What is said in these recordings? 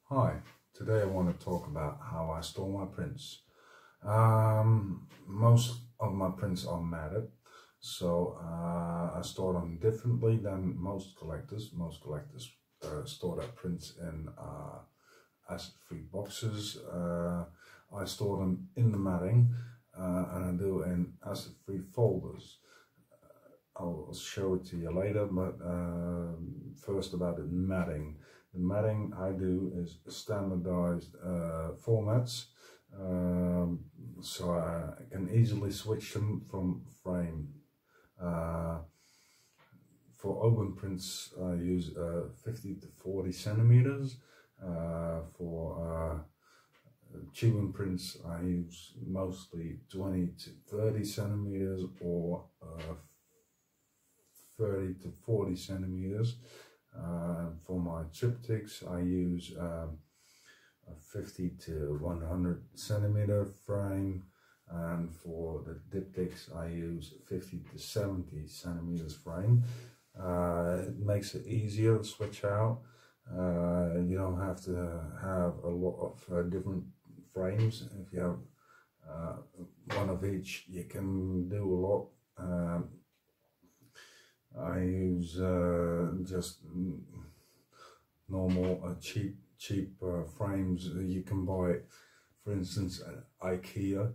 Hi, today I want to talk about how I store my prints. Most of my prints are matted, so I store them differently than most collectors. Most collectors store their prints in acid-free boxes. I store them in the matting, and I do in acid-free folders. I'll show it to you later, but first about the matting. The matting I do is standardized formats, so I can easily switch them from frame. For open prints I use 50 to 40 centimeters. For tubing prints I use mostly 20 to 30 centimeters or 30 to 40 centimeters. For my triptychs I use a 50 to 100 centimeter frame, and for the diptychs I use 50 to 70 centimeters frame. It makes it easier to switch out. You don't have to have a lot of different frames. If you have one of each, you can do a lot. I use just normal cheap frames you can buy, for instance, at IKEA.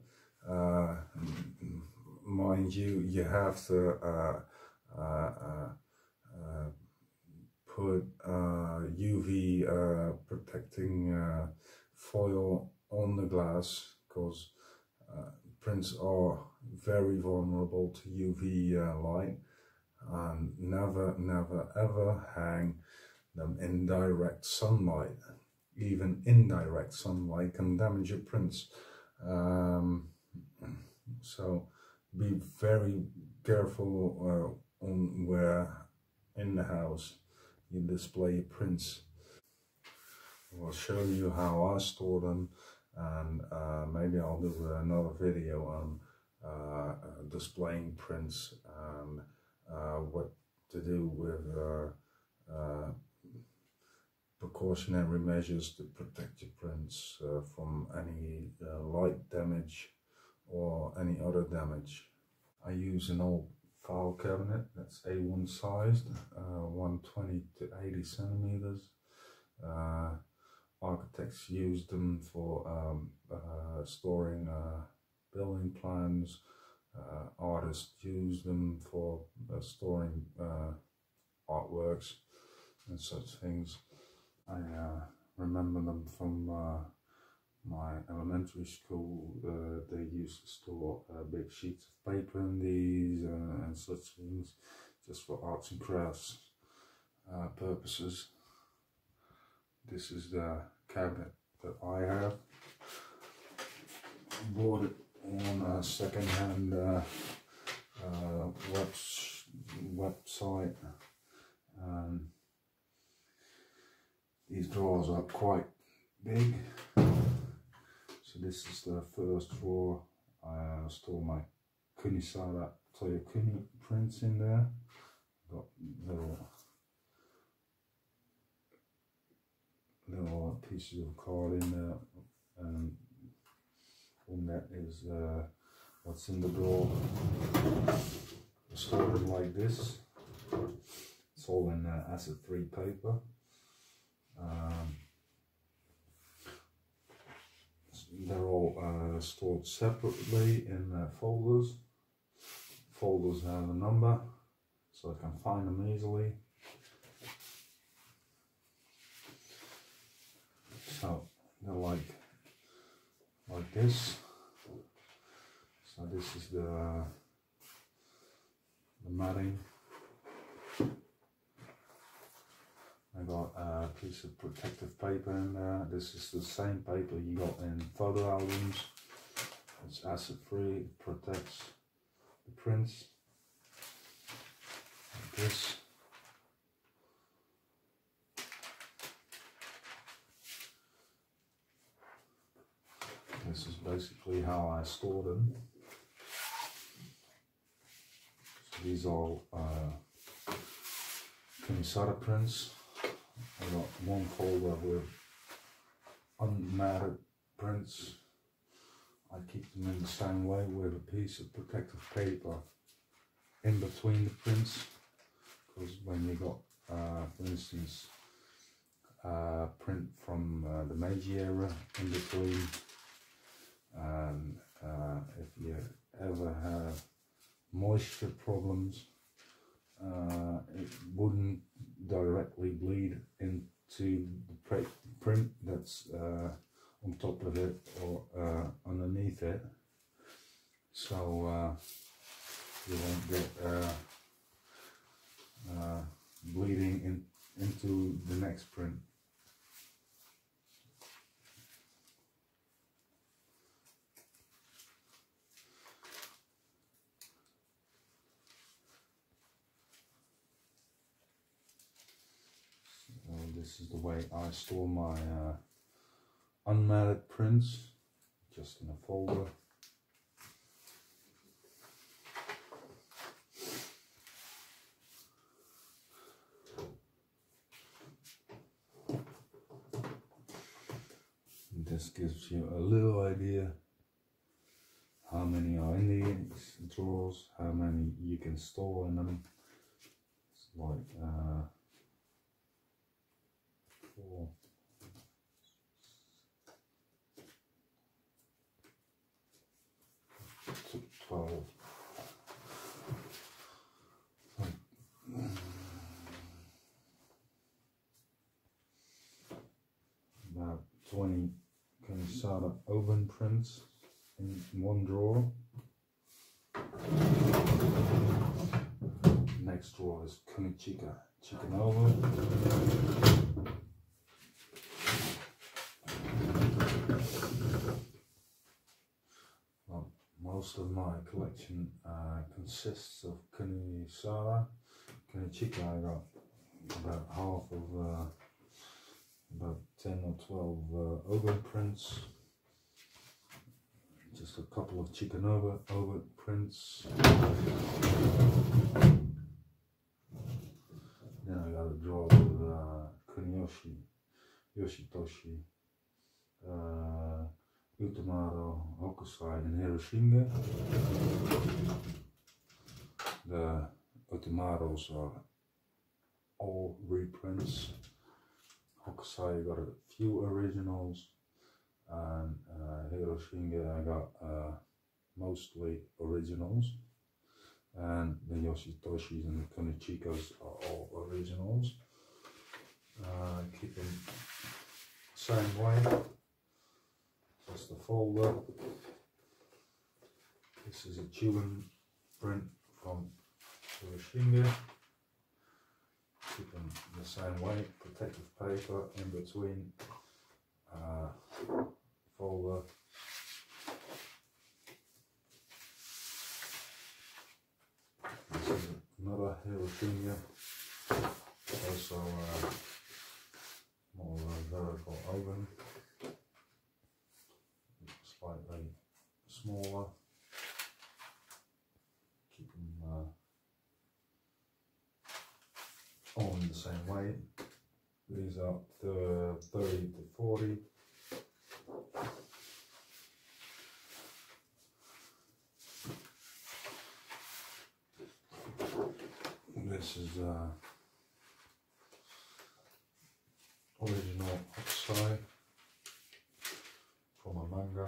Mind you, you have to put UV protecting foil on the glass, because prints are very vulnerable to UV light. And never ever hang them in direct sunlight. Even indirect sunlight can damage your prints. So be very careful on where in the house you display your prints. I'll show you how I store them, and maybe I'll do another video on displaying prints and what to do with precautionary measures to protect your prints from any light damage or any other damage. I use an old file cabinet that's A1 sized, 120 to 80 centimeters. Architects use them for storing building plans. Artists use them for storing artworks and such things. I remember them from my elementary school. They used to store big sheets of paper in these and such things, just for arts and crafts purposes. This is the cabinet that I have. I bought it on a second-hand website. These drawers are quite big. So this is the first drawer. I store my Kunisara Toyokuni prints in there. Got little pieces of card in there, and that is what's in the drawer. Stored like this. It's all in acid-free paper. They're all stored separately in folders. Folders have a number, so I can find them easily. So they're like this. So this is the matting. I got a piece of protective paper in there. This is the same paper you got in photo albums. It's acid free, it protects the prints. Like this. This is basically how I store them. So these are Kunisara prints. I got one folder with unmatted prints, I keep them in the same way with a piece of protective paper in between the prints, because when you got, for instance, print from the Meiji era in between, and if you ever have moisture problems, it wouldn't directly bleed into the print that's on top of it or underneath it, so you won't get bleeding into the next print. So this is the way I store my unmatted prints, just in a folder. And this gives you a little idea how many are in the drawers, how many you can store in them. It's like 4, 12, about 20 Kanisada oven prints in one drawer. Next drawer is Kunichika chicken oven. Most of my collection consists of Kanisada. Kunichika, I got about half of about 10 or 12 oven prints. Just a couple of chicken oven prints. Then I got a drawer with Kunyoshi, Yoshitoshi, Utamaro, Hokusai and Hiroshige. The Utamaros are all reprints. Hokusai got a few originals, and Hiroshige I got mostly originals, and the Yoshitoshis and the Kunichikas are all originals. Keep them same way. Just the folder. This is a Cuban print from Hiroshige. Keep them the same way. Protective paper in between folder. This is another Hiroshige. Also more vertical oven. Slightly smaller. Keep them all in the same way. These are 30 to 40. This is original Hokusai from a manga.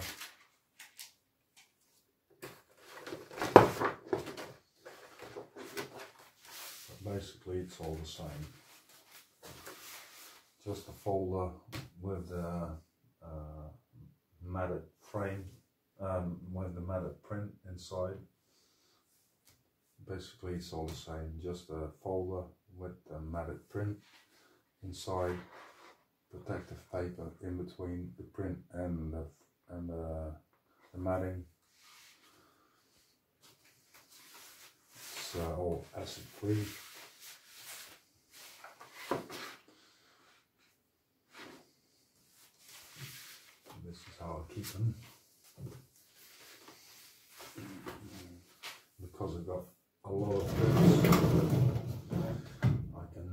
But basically it's all the same. Just a folder with the matted frame, with the matted print inside. Basically it's all the same, just a folder with the matted print inside, protective paper in between the print and the matting. It's all acid free. This is how I keep them. Because I've got a lot of prints, I can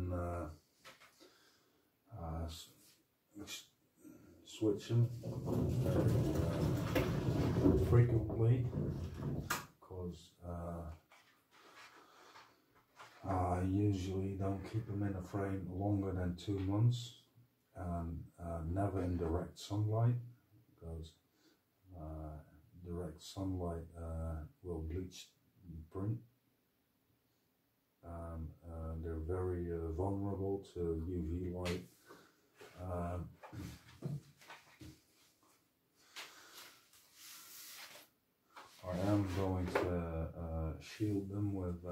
switch them very frequently, because I usually don't keep them in a frame longer than 2 months, and never in direct sunlight, because direct sunlight will bleach the print. They're very vulnerable to UV light. I am going to shield them with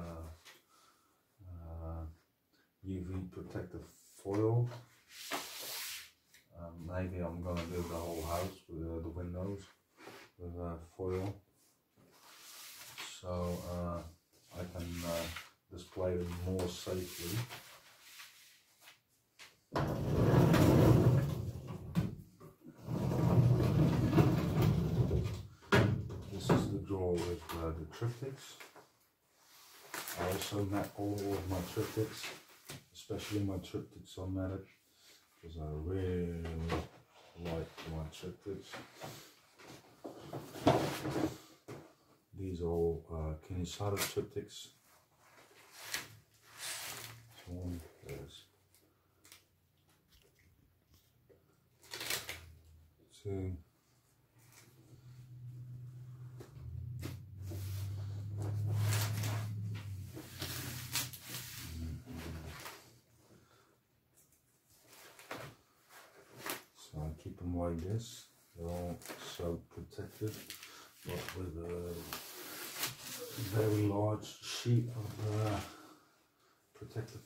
UV protective foil. Maybe I'm going to do the whole house with the windows with foil, so I can display them more safely. This is the drawer with the triptychs. I also mat all of my triptychs, especially my triptychs are matted, because I really like my triptychs. These are all ukiyo-e triptychs. One, there's 2. So I keep them like this. They're all so protected, but with a very large sheet of protective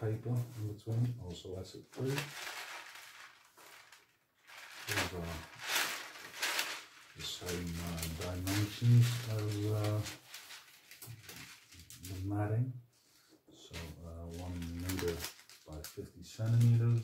paper in between, also acid free. These are the same dimensions as the matting, so 1 meter by 50 centimeters.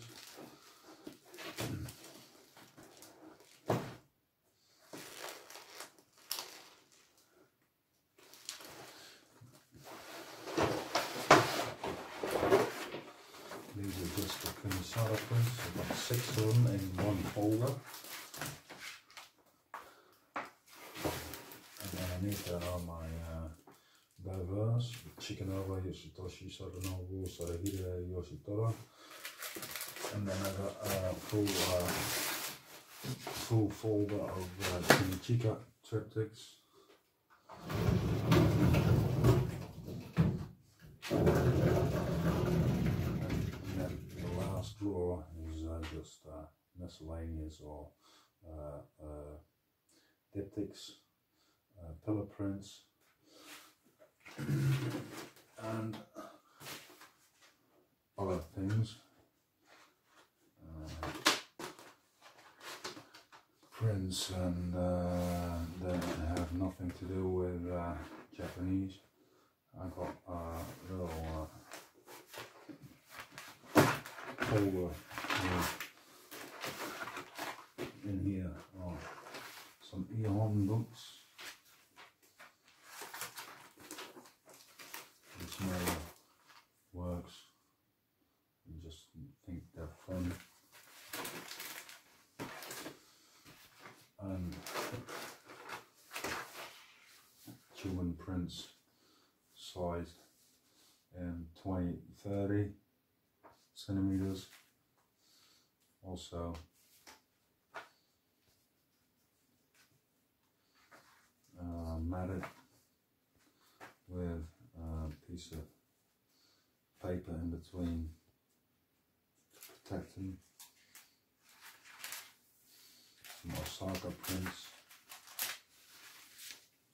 These are just the ukiyo-e prints. I've got 6 of them in one folder. And then underneath there are my diverse, Chikanova, Yoshitoshi, Saranobu, Sarahide, Yoshitora. And then I got a full folder of Kinichika triptychs. Drawer is just miscellaneous or diptychs, pillar prints, and other things. Prints and that have nothing to do with Japanese. I got a little folder in here are some Ehon books, which never works. I just think they're fun. And children prints sized in 20-30 centimeters. Also matted with a piece of paper in between to protect them. Some Osaka prints,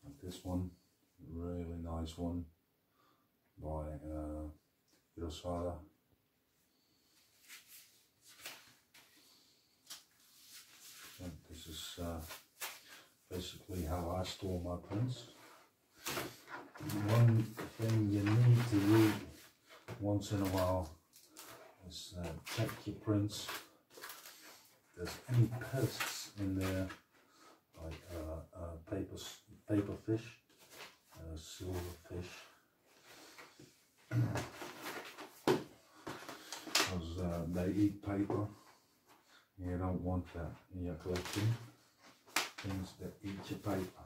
like this one, really nice one by Hirosada. And this is basically how I store my prints. One thing you need to do once in a while is check your prints. If there's any pests in there, like paper fish, silverfish, because they eat paper, You don't want that in your collection. Things that eat your paper.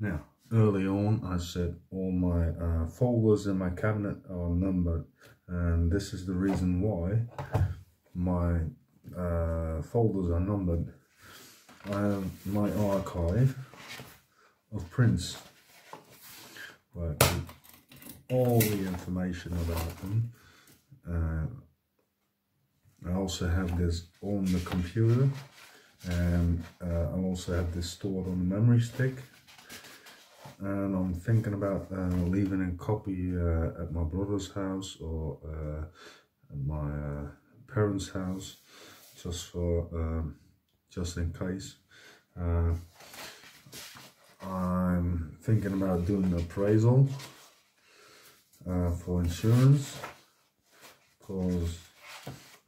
Now, early on I said all my folders in my cabinet are numbered, and this is the reason why my folders are numbered. I have my archive of prints where I keep all the information about them. I also have this on the computer, and I also have this stored on the memory stick, and I'm thinking about leaving a copy at my brother's house or at my parents' house, just in case. I'm thinking about doing an appraisal for insurance, because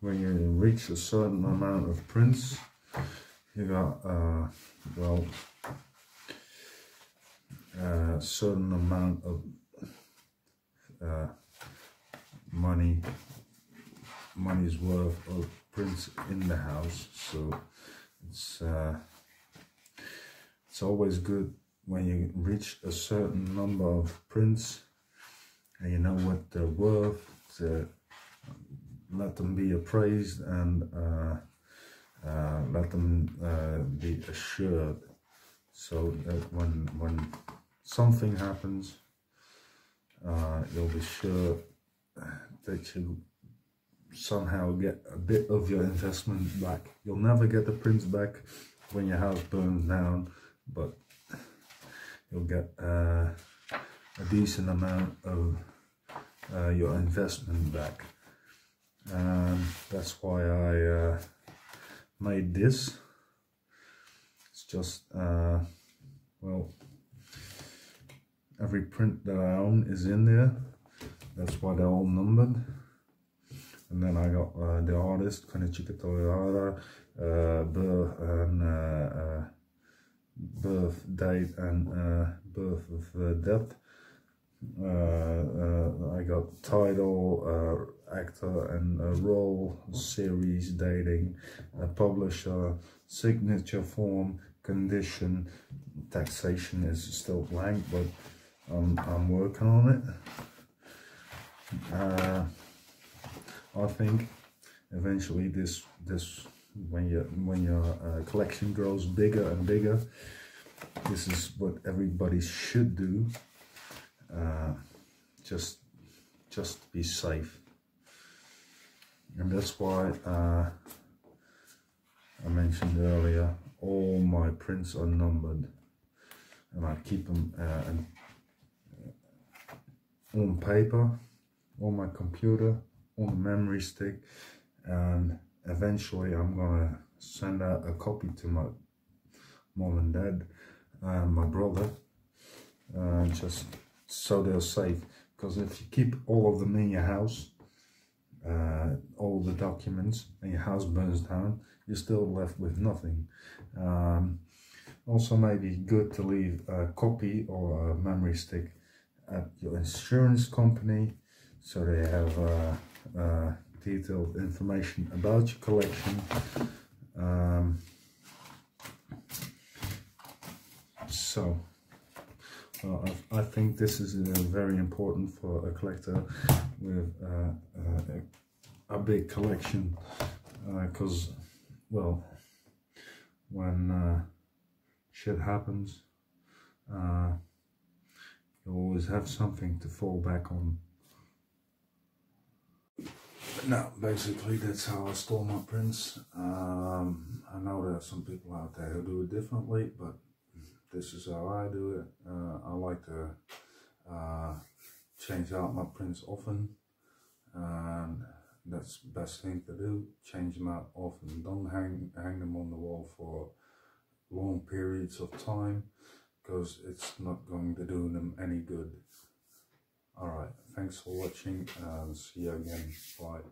when you reach a certain amount of prints, you got well, a certain amount of money's worth of prints in the house. So it's always good when you reach a certain number of prints and you know what they're worth, to let them be appraised and let them be assured, so that when something happens, you'll be sure that you somehow get a bit of your investment back. You'll never get the prints back when your house burns down, but you'll get a decent amount of your investment back. And that's why I made this. It's just well, every print that I own is in there. That's why they're all numbered. And then I got the artist, Konichika Toyohara, birth date and birth of death. I got title, actor and role, series, dating, publisher, signature form, condition. Taxation is still blank, but I'm working on it. I think eventually this when your collection grows bigger and bigger, this is what everybody should do. Just be safe, and that's why I mentioned earlier, all my prints are numbered, and I keep them on paper, on my computer, on the memory stick, and eventually I'm gonna send out a copy to my mom and dad and my brother, just so they're safe. Because if you keep all of them in your house, all the documents, and your house burns down, you're still left with nothing. Also, maybe good to leave a copy or a memory stick at your insurance company, so they have detailed information about your collection. I think this is very important for a collector with a big collection, because, well, when shit happens, you always have something to fall back on. Now, basically, that's how I store my prints. I know there are some people out there who do it differently, but this is how I do it. I like to change out my prints often, and that's the best thing to do. Change them out often. Don't hang them on the wall for long periods of time, because it's not going to do them any good. Alright, thanks for watching, and see you again. Bye.